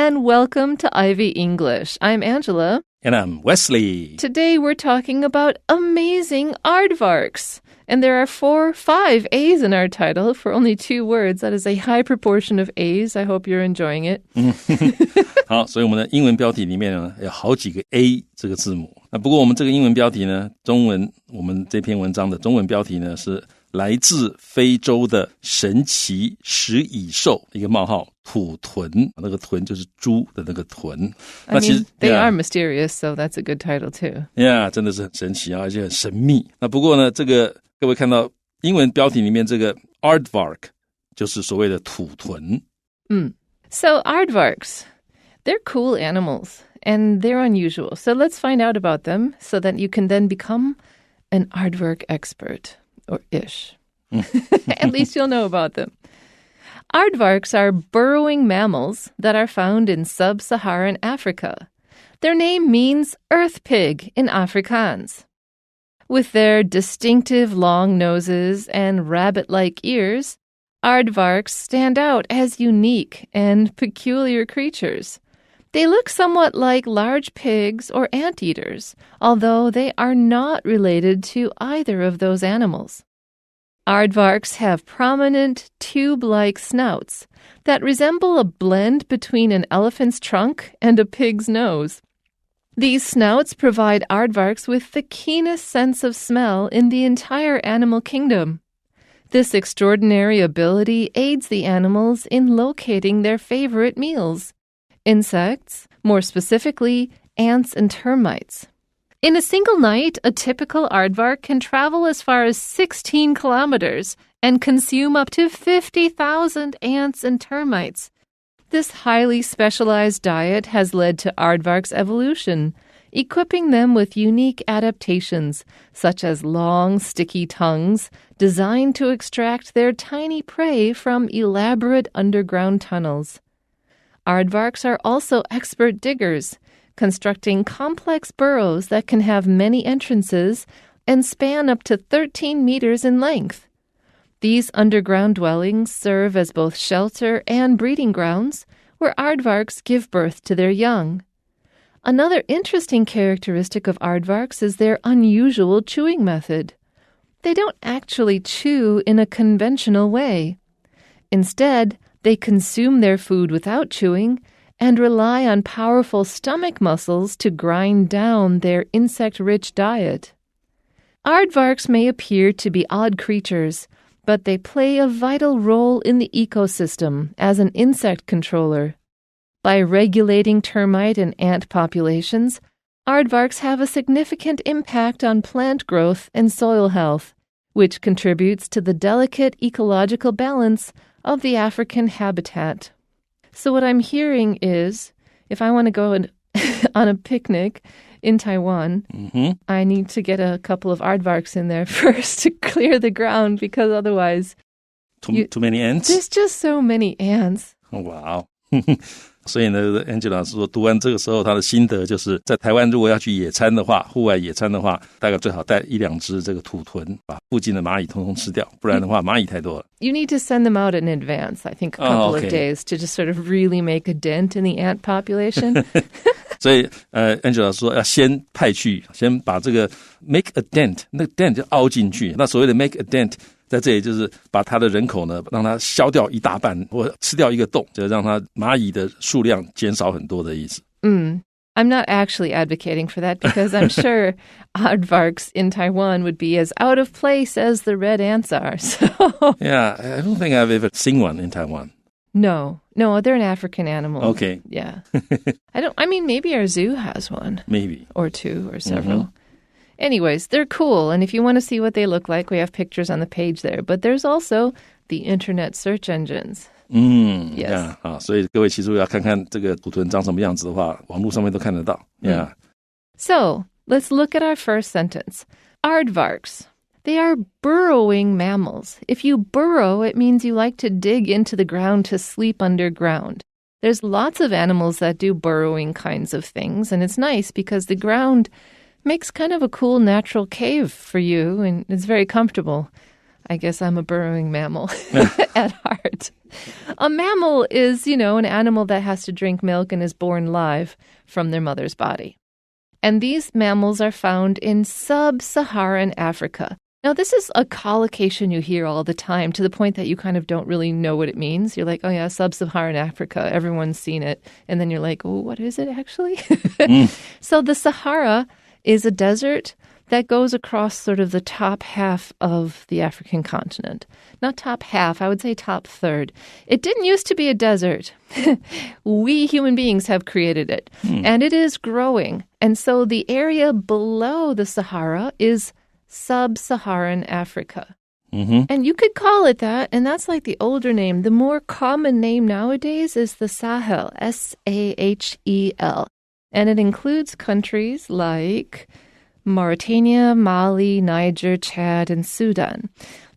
and welcome to Ivy English. I'm Angela. And I'm Wesley. Today we're talking about Amazing Aardvarks. And there are 5 A's in our title for only 2 words. That is a high proportion of A's. I hope you're enjoying it. 好，所以我们的英文标题里面呢有好几个 A 这个字母。那不过我们这个英文标题呢，中文我们这篇文章的中文标题呢是来自非洲的神奇食蚁兽，一个冒号土豚，那个豚就是猪的那个豚。I mean, they are mysterious, so that's a good title too. Yeah, 真的是很神奇啊，而且很神秘。那不过呢，这个各位看到英文标题里面这个 Aardvark 就是所谓的土豚。So aardvarks, they're cool animals and they're unusual. So let's find out about them so that you can then become an aardvark expert. Or ish. At least you'll know about them. Aardvarks are burrowing mammals that are found in sub-Saharan Africa. Their name means earth pig in Afrikaans. With their distinctive long noses and rabbit-like ears, aardvarks stand out as unique and peculiar creatures. They look somewhat like large pigs or anteaters, although they are not related to either of those animals. Aardvarks have prominent tube-like snouts that resemble a blend between an elephant's trunk and a pig's nose. These snouts provide aardvarks with the keenest sense of smell in the entire animal kingdom. This extraordinary ability aids the animals in locating their favorite meals. Insects, more specifically, ants and termites. In a single night, a typical aardvark can travel as far as 16 kilometers and consume up to 50,000 ants and termites. This highly specialized diet has led to aardvarks' evolution, equipping them with unique adaptations, such as long, sticky tongues designed to extract their tiny prey from elaborate underground tunnels. Aardvarks are also expert diggers, constructing complex burrows that can have many entrances and span up to 13 meters in length. These underground dwellings serve as both shelter and breeding grounds, where aardvarks give birth to their young. Another interesting characteristic of aardvarks is their unusual chewing method. They don't actually chew in a conventional way. Instead, they consume their food without chewing and rely on powerful stomach muscles to grind down their insect-rich diet. Aardvarks may appear to be odd creatures, but they play a vital role in the ecosystem as an insect controller. By regulating termite and ant populations, aardvarks have a significant impact on plant growth and soil health, which contributes to the delicate ecological balance of the African habitat. So what I'm hearing is, if I want to go on a picnic in Taiwan, I need to get a couple of aardvarks in there first to clear the ground, because otherwise... Too many ants? There's just so many ants. Wow. 所以呢 Angela 老师说读完这个时候他的心得就是在台湾如果要去野餐的话，户外野餐的话，大概最好带1-2只这个土豚，把附近的蚂蚁通通吃掉，不然的话蚂蚁太多了。You need to send them out in advance, I think a couple of days to just sort of really make a dent in the ant population. 所以Angela 说要先派去，先把这个 make a dent， 那个 dent 就凹进去，那所谓的 make a dent在这里就是把它的人口呢让它消掉一大半，或吃掉一个洞，就让它蚂蚁的数量减少很多的意思。I'm not actually advocating for that because I'm sure aardvarks in Taiwan would be as out of place as the red ants are. So Yeah, I don't think I've ever seen one in Taiwan. No, they're an African animal. Okay. Yeah. I mean, maybe our zoo has one. Maybe. Or 2 or several. Anyways, they're cool, and if you want to see what they look like, we have pictures on the page there. But there's also the internet search engines. Yes. 所以各位其实要看看这个土豚长什么样子的话，网络上面都看得到。Yeah. So, let's look at our first sentence. Aardvarks. They are burrowing mammals. If you burrow, it means you like to dig into the ground to sleep underground. There's lots of animals that do burrowing kinds of things, and it's nice because the ground makes kind of a cool natural cave for you, and it's very comfortable. I guess I'm a burrowing mammal at heart. A mammal is, an animal that has to drink milk and is born live from their mother's body. And these mammals are found in sub-Saharan Africa. Now, this is a collocation you hear all the time to the point that you kind of don't really know what it means. You're like, oh, yeah, sub-Saharan Africa. Everyone's seen it. And then you're like, oh, what is it actually? So the Sahara is a desert that goes across sort of the top half of the African continent. Not top half, I would say top third. It didn't used to be a desert. We human beings have created it. And it is growing. And so the area below the Sahara is sub-Saharan Africa. And you could call it that, and that's like the older name. The more common name nowadays is the Sahel, S-A-H-E-L. And it includes countries like Mauritania, Mali, Niger, Chad, and Sudan.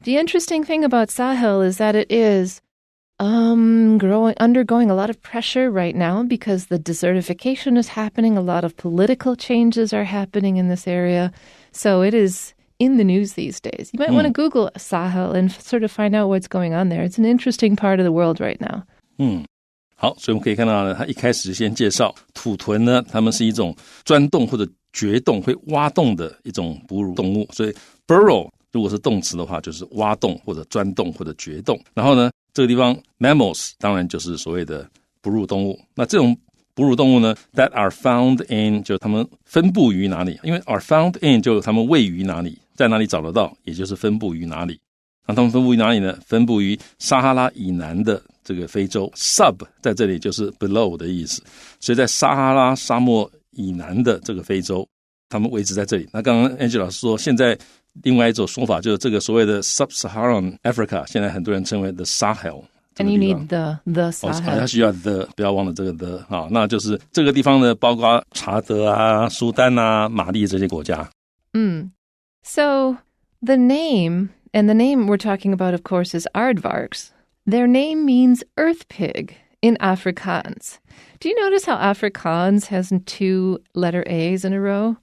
The interesting thing about Sahel is that it is undergoing a lot of pressure right now because the desertification is happening. A lot of political changes are happening in this area. So it is in the news these days. You might want to Google Sahel and sort of find out what's going on there. It's an interesting part of the world right now. 好，所以我们可以看到呢，他一开始先介绍土豚呢，它们是一种钻洞或者掘洞会挖洞的一种哺乳动物，所以 burrow 如果是动词的话就是挖洞或者钻洞或者掘洞。然后呢，这个地方 mammals 当然就是所谓的哺乳动物。那这种哺乳动物呢 that are found in 就它们分布于哪里，因为 are found in 就它们位于哪里，在哪里找得到，也就是分布于哪里。那它们分布于哪里呢？分布于撒哈拉以南的这个非洲， sub 在这里就是 below 的意思，所以在撒哈拉沙漠以南的这个非洲，它们位置在这里。那刚刚 Angela 老师说，现在另外一种说法就是这个所谓的 sub-Saharan Africa， 现在很多人称为 the Sahel。And you need the Sahel. 它需要 the， 不要忘了这个 the 啊，那就是这个地方呢，包括查德啊、苏丹啊、马利这些国家。So the name, and the name we're talking about, of course, is Aardvarks. Their name means earth pig in Afrikaans. Do you notice how Afrikaans has 2 letter A's in a row?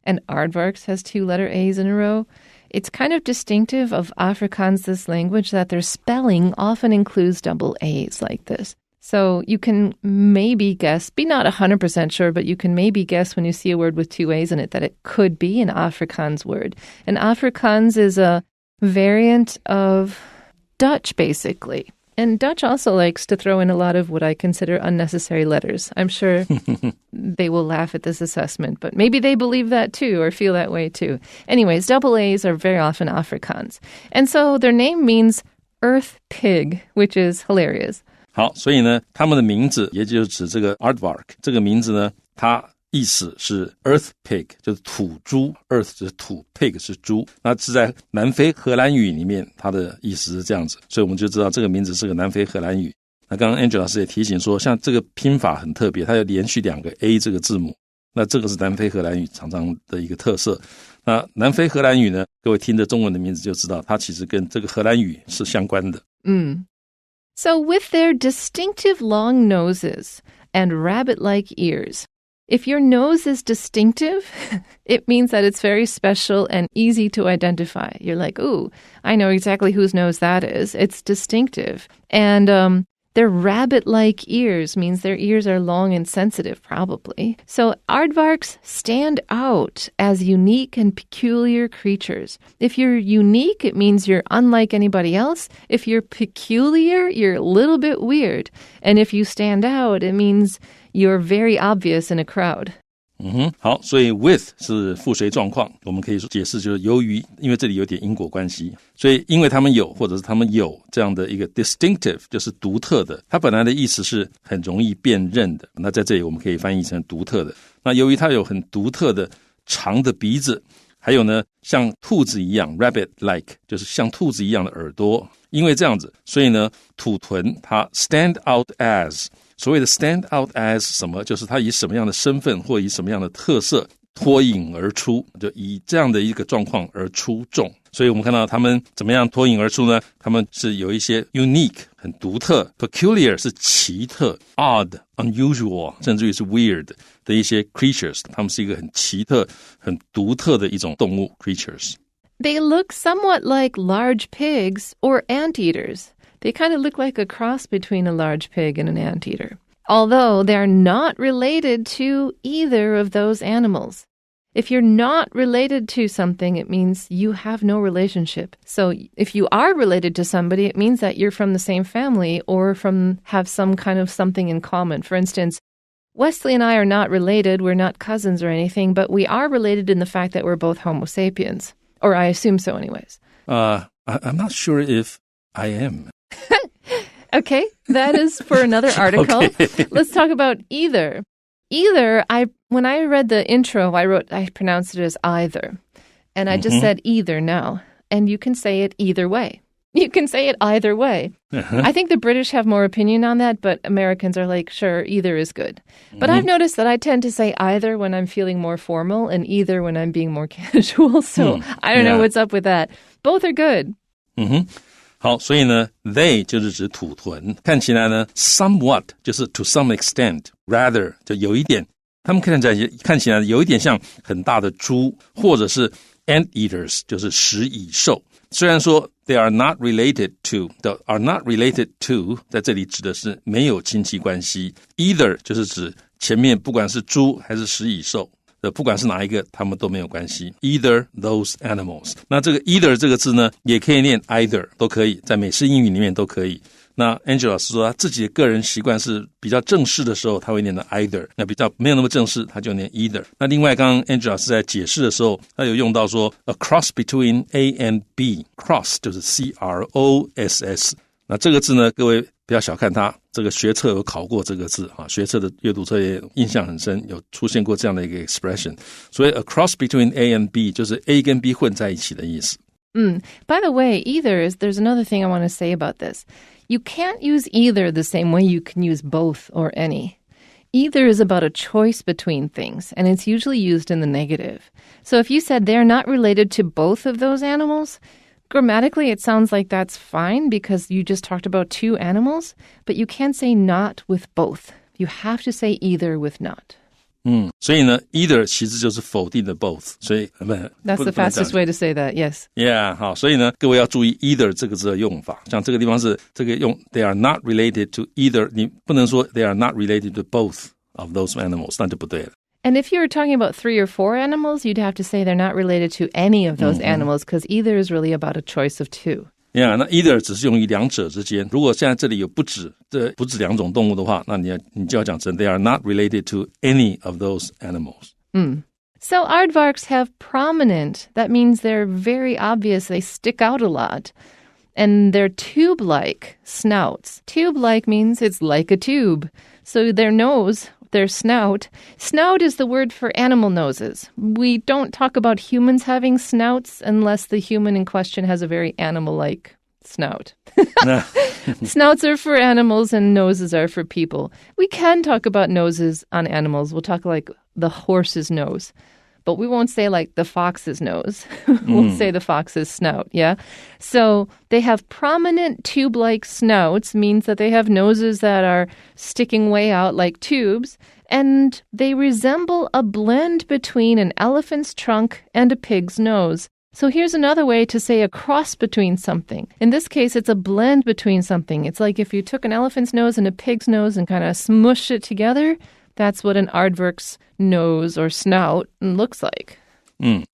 And Aardvarks has 2 letter A's in a row? It's kind of distinctive of Afrikaans, this language, that their spelling often includes double A's like this. So you can maybe guess, be not 100% sure, but you can maybe guess when you see a word with 2 A's in it that it could be an Afrikaans word. And Afrikaans is a variant of Dutch, basically. And Dutch also likes to throw in a lot of what I consider unnecessary letters. I'm sure they will laugh at this assessment, but maybe they believe that too or feel that way too. Anyways, double A's are very often Afrikaans. And so their name means earth pig, which is hilarious. 好，所以呢，他们的名字也就是指这个 Aardvark 这个名字呢，它意思是 earth pig， 就是土猪， earth 是土， pig 是猪，那是在南非荷兰语里面它的意思是这样子，所以我们就知道这个名字是个南非荷兰语。那刚刚 Angela 老师也提醒说，像这个拼法很特别，它有连续2个 A 这个字母，那这个是南非荷兰语常常的一个特色。那南非荷兰语呢，各位听着中文的名字就知道它其实跟这个荷兰语是相关的。So with their distinctive long noses and rabbit-like ears, if your nose is distinctive, it means that it's very special and easy to identify. You're like, ooh, I know exactly whose nose that is. It's distinctive. And their rabbit-like ears means their ears are long and sensitive, probably. So aardvarks stand out as unique and peculiar creatures. If you're unique, it means you're unlike anybody else. If you're peculiar, you're a little bit weird. And if you stand out, it means you're very obvious in a crowd. 好，所以 with 是附随状况，我们可以解释就是由于，因为这里有点因果关系，所以因为他们有，或者是他们有这样的一个 distinctive， 就是独特的，它本来的意思是很容易辨认的，那在这里我们可以翻译成独特的。那由于它有很独特的长的鼻子，还有呢像兔子一样 rabbit-like， 就是像兔子一样的耳朵，因为这样子，所以呢土豚它 stand out as，所谓的 stand out as 什么，就是他以什么样的身份或以什么样的特色脱颖而出，就以这样的一个状况而出众。所以我们看到他们怎么样脱颖而出呢？他们是有一些 unique 很独特， peculiar 是奇特， odd unusual 甚至于是 weird 的一些 creatures， 他们是一个很奇特很独特的一种动物 creatures。They look somewhat like large pigs or anteaters. They kind of look like a cross between a large pig and an anteater, although they're not related to either of those animals. If you're not related to something, it means you have no relationship. So if you are related to somebody, it means that you're from the same family or have some kind of something in common. For instance, Wesley and I are not related. We're not cousins or anything, but we are related in the fact that we're both Homo sapiens. Or I assume so anyways. I'm not sure if I am. Okay, that is for another article. Okay. Let's talk about either. Either, when I read the intro, I pronounced it as either. And I just said either now. And you can say it either way. You can say it either way. I think the British have more opinion on that, but Americans are like, sure, either is good. But I've noticed that I tend to say either when I'm feeling more formal and either when I'm being more casual. So I don't know what's up with that. Both are good. 好，所以呢 they 就是指土豚，看起来呢 somewhat 就是 to some extent， rather 就有一点，他们看起来有一点像很大的猪，或者是 anteaters 就是食蚁兽。虽然说 they are not related to 的 are not related to 在这里指的是没有亲戚关系， either 就是指前面不管是猪还是食蚁兽，不管是哪一个他们都没有关系， either those animals。 那这个 either 这个字呢也可以念 either 都可以，在美式英语里面都可以。那 Angela 老师说他自己的个人习惯是比较正式的时候他会念的 either， 那比较没有那么正式他就念 either。 那另外刚刚 Angela 老师在解释的时候他有用到说 a cross between A and B， cross 就是 C-R-O-S-S。 那这个字呢各位不要小看它，这个学测有考过这个字啊，学测的阅读测也印象很深，有出现过这样的一个 expression。 所以 a cross between A and B 就是 A 跟 B 混在一起的意思。By the way, there's another thing I want to say about this. You can't use either the same way you can use both or any. Either is about a choice between things, and it's usually used in the negative. So if you said they're not related to both of those animals, grammatically it sounds like that's fine because you just talked about two animals, but you can't say not with both. You have to say either with not. 所以呢 either 其实就是否定的 both， 所以That's the fastest way to say that, yes. Yeah, 好，所以呢各位要注意 either 这个字的用法，像这个地方是这个用 they are not related to either， 你不能说 they are not related to both of those animals， 那就不对了。And if you were talking about 3 or 4 animals, you'd have to say they're not related to any of those animals because either is really about a choice of two.Yeah, 那 either 只是用于两者之间。如果现在这里有不止两种动物的话，那你就要讲成 they are not related to any of those animals. So aardvarks have prominent. That means they're very obvious. They stick out a lot. And they're tube-like snouts. Tube-like means it's like a tube. So their nose...Their snout. Snout is the word for animal noses. We don't talk about humans having snouts unless the human in question has a very animal-like snout. Snouts are for animals and noses are for people. We can talk about noses on animals. We'll talk like the horse's nose. But we won't say like the fox's nose. We'll say the fox's snout, yeah? So they have prominent tube-like snouts, means that they have noses that are sticking way out like tubes, and they resemble a blend between an elephant's trunk and a pig's nose. So here's another way to say a cross between something. In this case, it's a blend between something. It's like if you took an elephant's nose and a pig's nose and kind of smushed it together.That's what an aardvark's nose or snout looks like.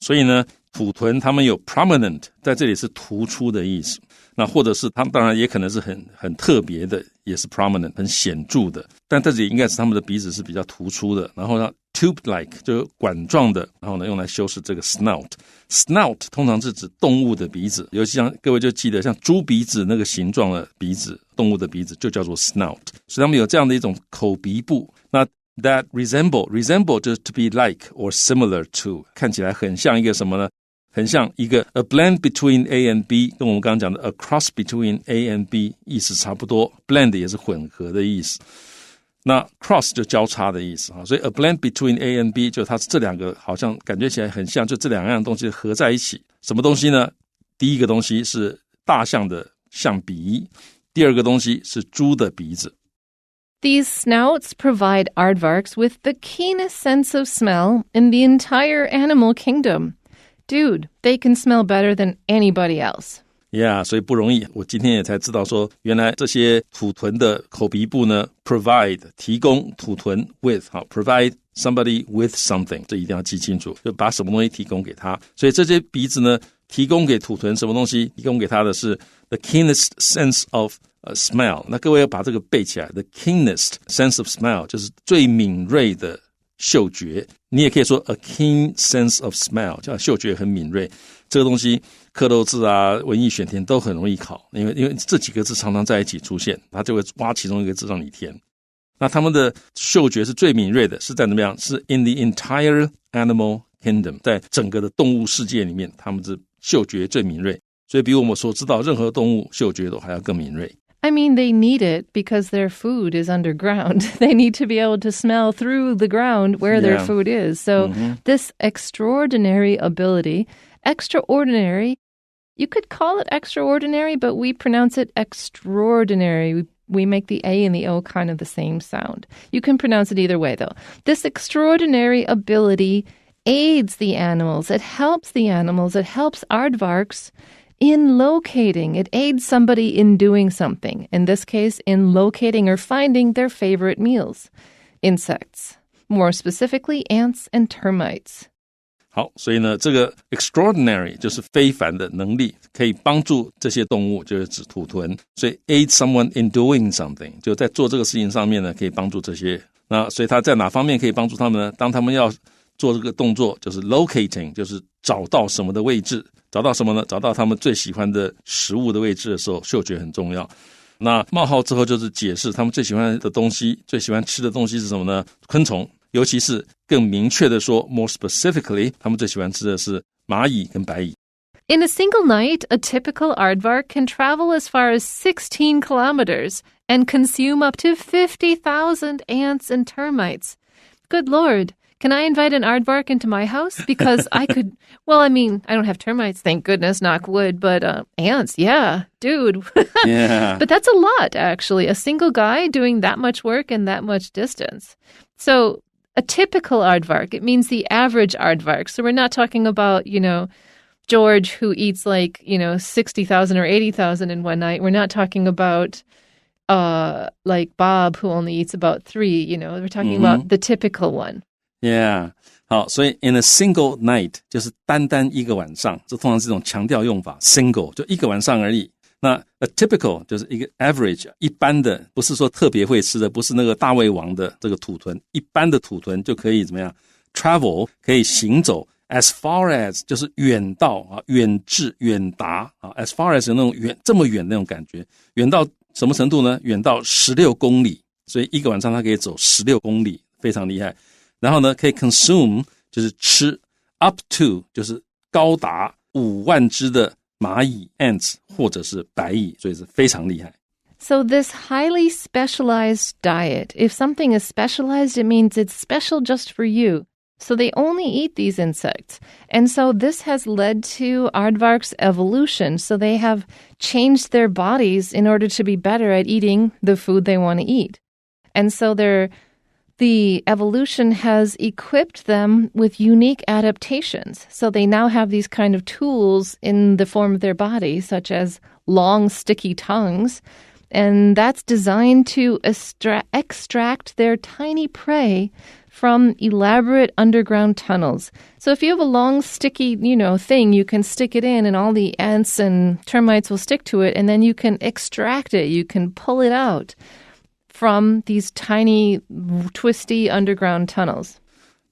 所以呢土豚他们有 prominent 在这里是突出的意思，那或者是他们当然也可能是很特别的，也是 prominent 很显著的，但这里应该是他们的鼻子是比较突出的，然后呢 tube-like 就是管状的，然后呢用来修饰这个 snout。 Snout 通常是指动物的鼻子，尤其像各位就记得像猪鼻子那个形状的鼻子，动物的鼻子就叫做 snout， 所以他们有这样的一种口鼻部。那That resemble 就是 to be like or similar to， 看起来很像一个什么呢？很像一个 a blend between A and B， 跟我们刚刚讲的 a cross between A and B 意思差不多， blend 也是混合的意思，那 cross 就交叉的意思，所以 a blend between A and B 就它这两个好像感觉起来很像，就这两样东西合在一起。什么东西呢？第一个东西是大象的象鼻，第二个东西是猪的鼻子。These snouts provide aardvarks with the keenest sense of smell in the entire animal kingdom. Dude, they can smell better than anybody else. Yeah, 所以不容易。我今天也才知道说，原来这些土豚的口鼻部呢 ，provide 提供土豚 with 好 provide somebody with something， 这一定要记清楚，就把什么东西提供给他。所以这些鼻子呢，提供给土豚什么东西？提供给他的是 the keenest sense of smell。那各位要把这个背起来 ，the keenest sense of smell 就是最敏锐的嗅觉。你也可以说 a keen sense of smell， 叫嗅觉很敏锐。这个东西克漏字啊、文艺选填都很容易考，因为这几个字常常在一起出现，它就会挖其中一个字让你填。那他们的嗅觉是最敏锐的，是在怎么样？是 in the entire animal kingdom， 在整个的动物世界里面，他们是嗅觉最敏锐，所以比我们所知道任何动物嗅觉都还要更敏锐。I mean, they need it because their food is underground. They need to be able to smell through the ground where their food is. So this extraordinary ability, extraordinary, you could call it extraordinary, but we pronounce it extraordinary. We make the A and the O kind of the same sound. You can pronounce it either way, though. This extraordinary ability aids the animals. It helps the animals. It helps aardvarks in locating. It aids somebody in doing something. In this case, in locating or finding their favorite meals. Insects. More specifically, ants and termites. 好，所以呢，这个 extraordinary 就是非凡的能力，可以帮助这些动物，就是指土豚。所以 aid someone in doing something， 就在做这个事情上面呢，可以帮助这些。那所以他在哪方面可以帮助他们呢？当他们要做这个动作，就是 locating， 就是找到什么的位置，找到什么呢？找到他们最喜欢的食物的位置的时候，嗅觉很重要。那冒号之后就是解释他们最喜欢的东西，最喜欢吃的东西是什么呢？昆虫。尤其是更明确的说 more specifically 他们最喜欢吃的是蚂蚁跟白蚁。In a single night, a typical aardvark can travel as far as 16 kilometers and consume up to 50,000 ants and termites. Good Lord, can I invite an aardvark into my house? Because I could, well, I mean, I don't have termites, thank goodness, knock wood, but ants, yeah, dude. Yeah. But that's a lot, actually, a single guy doing that much work and that much distance. So a typical aardvark, it means the average aardvark. So we're not talking about, George who eats 60,000 or 80,000 in one night. We're not talking about Bob who only eats about 3, we're talking about the typical one. Yeah. 好，所以 in a single night 就是单单一个晚上，这通常是一种强调用法 ，single 就一个晚上而已。那 a typical 就是一个 average 一般的，不是说特别会吃的，不是那个大胃王的这个土豚，一般的土豚就可以怎么样 travel 可以行走 as far as 就是远到啊，远至远达啊 as far as 有那种远这么远那种感觉，远到什么程度呢？远到16公里，所以一个晚上它可以走16公里，非常厉害。然后呢，可以 consume 就是吃 up to 就是高达5万只的蚂蚁 ants 或者是白蚁，所以是非常厉害。So this highly specialized diet, if something is specialized, it means it's special just for you. So they only eat these insects. And so this has led to aardvarks' evolution. So they have changed their bodies in order to be better at eating the food they want to eat. And so the evolution has equipped them with unique adaptations. So they now have these kind of tools in the form of their body, such as long, sticky tongues. And that's designed to extract their tiny prey from elaborate underground tunnels. So if you have a long, sticky, thing, you can stick it in and all the ants and termites will stick to it. And then you can extract it. You can pull it out from these tiny, twisty underground tunnels.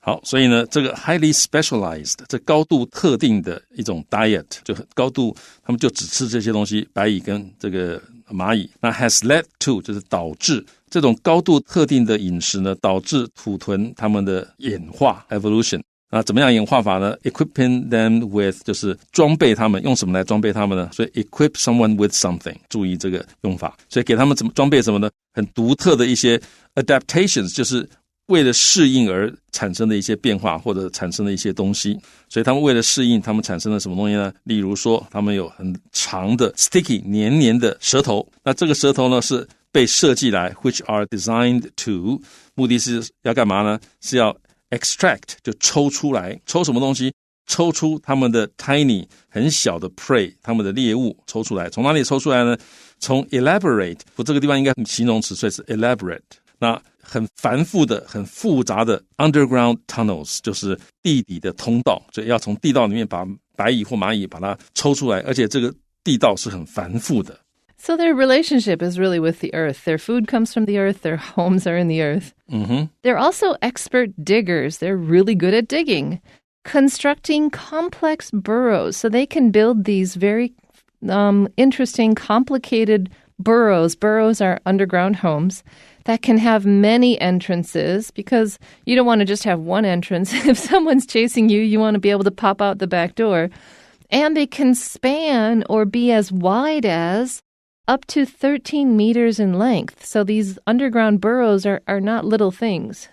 好，所以呢，这个 highly specialized 这高度特定的一种 diet 就高度，他们就只吃这些东西，白蚁跟这个蚂蚁。那 has led to 就是导致这种高度特定的饮食呢，导致土豚他们的演化 evolution。那怎么样演化法呢 ？Equipping them with 就是装备他们，用什么来装备他们呢？所以 equip someone with something， 注意这个用法。所以给他们怎么装备什么呢？很独特的一些 adaptations， 就是为了适应而产生的一些变化或者产生的一些东西。所以他们为了适应，他们产生了什么东西呢？例如说，他们有很长的 sticky 黏黏的舌头。那这个舌头呢是被设计来 ，which are designed to， 目的是要干嘛呢？是要extract 就抽出来，抽什么东西？抽出他们的 tiny 很小的 prey， 他们的猎物抽出来。从哪里抽出来呢？从 elaborate， 我这个地方应该形容词，所以是 elaborate。那很繁复的、很复杂的 underground tunnels， 就是地底的通道，所以要从地道里面把白蚁或蚂蚁把它抽出来，而且这个地道是很繁复的。So their relationship is really with the earth. Their food comes from the earth. Their homes are in the earth. Mm-hmm. They're also expert diggers. They're really good at digging, constructing complex burrows. So they can build these very interesting, complicated burrows. Burrows are underground homes that can have many entrances because you don't want to just have one entrance. If someone's chasing you, you want to be able to pop out the back door. And they can span or be as wide as up to 13 meters in length. So these underground burrows are not little things.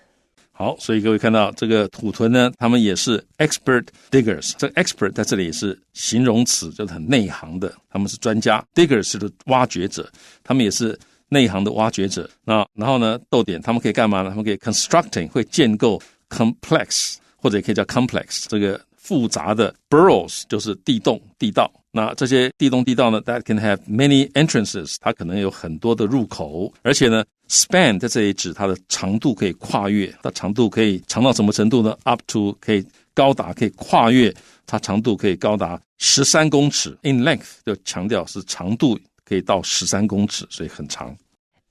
好，所以各位看到这个土豚呢，他们也是 expert diggers。这个 expert 在这里是形容词，就是很内行的，他们是专家。diggers 是挖掘者，他们也是内行的挖掘者。那然后呢，逗点，他们可以干嘛呢？他们可以 constructing， 会建构 complex， 或者也可以叫 complex， 这个复杂的 burrows 就是地洞、地道。那这些地洞地道呢 that can have many entrances， 它可能有很多的入口，而且呢 span 在这里指它的长度可以跨越，它长度可以长到什么程度呢？ up to 可以高达，可以跨越，它长度可以高达13公尺 in length 就强调是长度可以到13公尺，所以很长。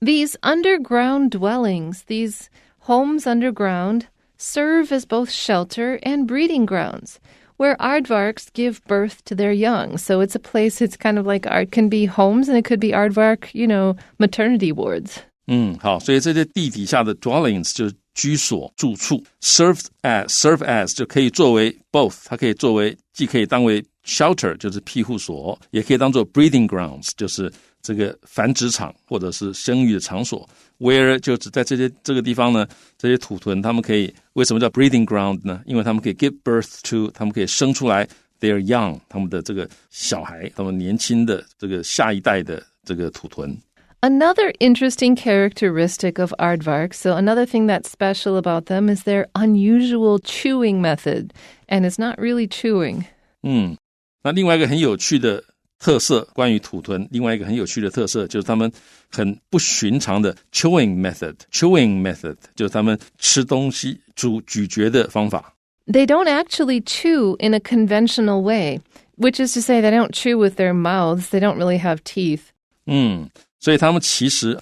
These underground dwellings, these homes underground, serve as both shelter and breeding grounds.Where aardvarks give birth to their young. So it's a place, it's kind of like it can be homes and it could be aardvark, maternity wards. 好，所以这些地底下的 dwellings 就是居所、住处。serve as 就可以作为 both， 它可以作为既可以当为 shelter 就是庇护所，也可以当做 breeding grounds 就是这个繁殖场或者是生育的场所。Where 就指在这个地方呢，这些土豚他们可以为什么叫 breeding ground 呢？因为他们可以 give birth to， 他们可以生出来 their young， 他们的这个小孩，他们年轻的这个下一代的这个土豚。Another interesting characteristic of aardvarks, so another thing that's special about them is their unusual chewing method, and it's not really chewing. 那另外一个很有趣的特色，关于土豚另外一个很有趣的特色就是他们很不寻常的 chewing method 就是他们吃东西咀嚼的方法。 They don't actually chew in a conventional way, which is to say they don't chew with their mouths, they don't really have teeth. 所以他们其实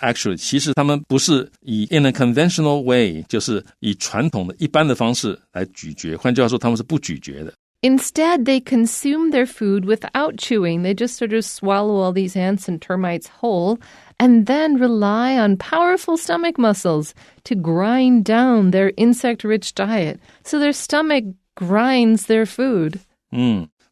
他们不是以 in a conventional way， 就是以传统的一般的方式来咀嚼，换句话说他们是不咀嚼的。Instead, they consume their food without chewing. They just sort of swallow all these ants and termites whole and then rely on powerful stomach muscles to grind down their insect-rich diet. So their stomach grinds their food.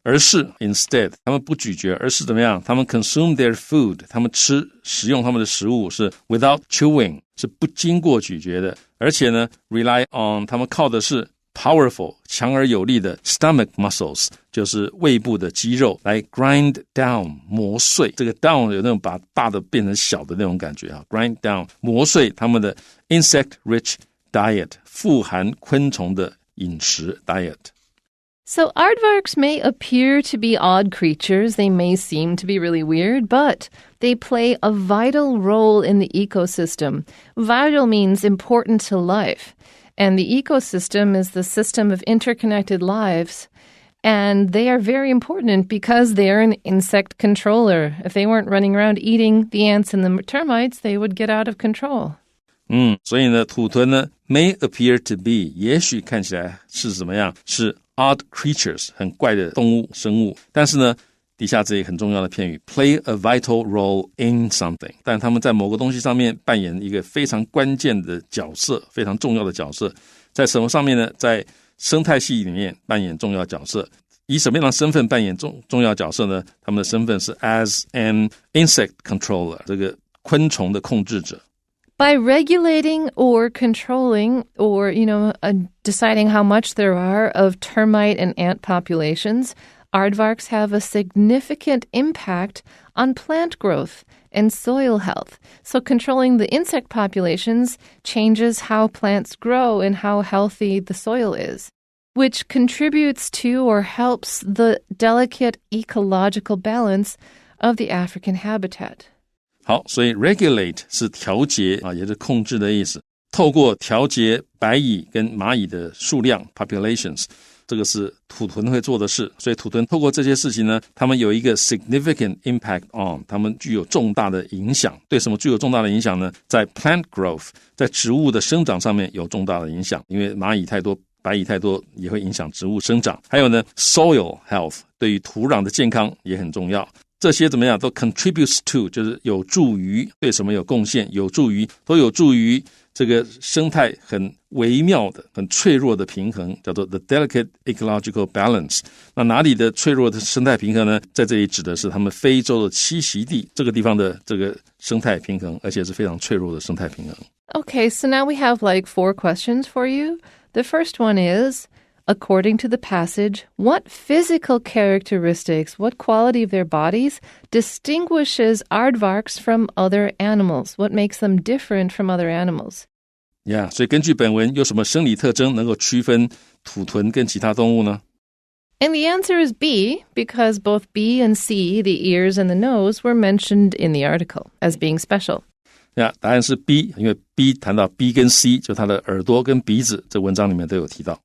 而是 instead 他们不咀嚼，而是怎么样？他们 consume their food， 他们食用他们的食物是 without chewing， 是不经过咀嚼的，而且呢 rely on 他们靠的是powerful 强而有力的 stomach muscles， 就是胃部的肌肉来 grind down 磨碎，这个 down 有那种把大的变成小的那种感觉grind down 磨碎他们的 insect rich diet 富含昆虫的饮食 diet。So aardvarks may appear to be odd creatures. They may seem to be really weird, but they play a vital role in the ecosystem. Vital means important to life.And the ecosystem is the system of interconnected lives. And they are very important because they are an insect controller. If they weren't running around eating the ants and the termites, they would get out of control. 所以呢，土豚呢 may appear to be 也许看起来是怎么样？是 odd creatures 很怪的动物生物，但是呢底下这一很重要的片语 play a vital role in something， 但他们在某个东西上面扮演一个非常关键的角色，非常重要的角色。在什么上面呢？在生态系里面扮演重要角色。以什么样的身份扮演重要角色呢？他们的身份是 as an insect controller， 这个昆虫的控制者。By regulating or controlling or, deciding how much there are of termite and ant populations, aardvarks have a significant impact on plant growth and soil health. So controlling the insect populations changes how plants grow and how healthy the soil is. which contributes to or helps the delicate ecological balance of the African habitat. 好，所以 regulate 是调节啊，也是控制的意思。透过调节白蚁跟蚂蚁的数量 populations， 这个是土豚会做的事。所以土豚透过这些事情呢，他们有一个 significant impact on， 他们具有重大的影响。对什么具有重大的影响呢？在 plant growth， 在植物的生长上面有重大的影响，因为蚂蚁太多白蚁太多也会影响植物生长。还有呢 soil health， 对于土壤的健康也很重要。这些怎么样都 contributes to， 就是有助于，对什么有贡献，都有助于这个生态很微妙的很脆弱的平衡，叫做 the delicate ecological balance。 那哪里的脆弱的生态平衡呢？在这里指的是他们非洲的栖息地这个地方的这个生态平衡，而且是非常脆弱的生态平衡。 Okay, so now we have like 4 questions for you. The first one is, according to the passage, what physical characteristics, what quality of their bodies distinguishes aardvarks from other animals? What makes them different from other animals? Yeah, 所以根据本文有什么生理特征能够区分土豚跟其他动物呢？ And the answer is B, because both B and C, the ears and the nose, were mentioned in the article as being special. 答案是 B， 因为 B 谈到 B 跟 C， 就它的耳朵跟鼻子，这文章里面都有提到。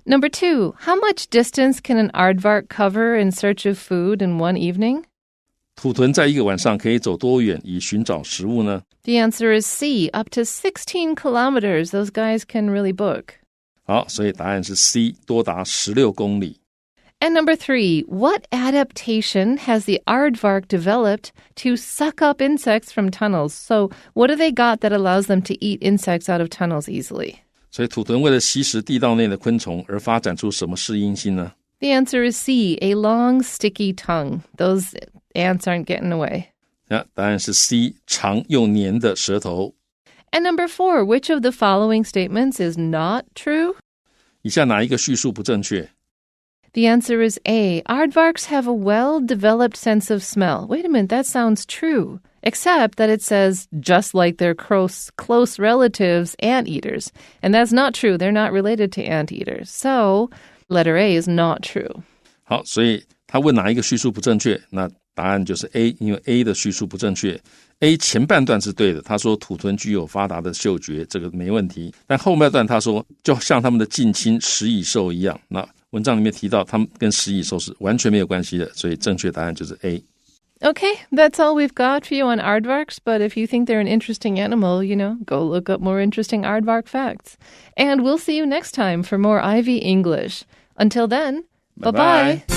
Number 2, how much distance can an aardvark cover in search of food in one evening? 土豚在一个晚上可以走多远以寻找食物呢？ The answer is C, up to 16 kilometers. Those guys can really book. 好，所以答案是 C， 多达16公里。And number 3, what adaptation has the aardvark developed to suck up insects from tunnels? So what do they got that allows them to eat insects out of tunnels easily? 所以土豚为了吸食地道内的昆虫而发展出什么适应性呢？ The answer is C, a long, sticky tongue. Those ants aren't getting away. 答案是 C， 长又黏的舌头。 And number 4, which of the following statements is not true? 以下哪一个叙述不正确？ The answer is A. Aardvarks have a well-developed sense of smell. Wait a minute, that sounds true. Except that it says, just like their close relatives, anteaters. And that's not true. They're not related to anteaters. So, letter A is not true. 好，所以他问哪一个叙述不正确，那答案就是 A， 因为 A 的叙述不正确。A 前半段是对的，他说土豚具有发达的嗅觉，这个没问题。但后半段他说，就像他们的近亲食蚁兽一样，那文章里面提到他们跟食蚁兽是完全没有关系的，所以正确答案就是 A。 Okay, that's all we've got for you on aardvarks, but if you think they're an interesting animal, go look up more interesting aardvark facts. And we'll see you next time for more Ivy English. Until then, bye-bye.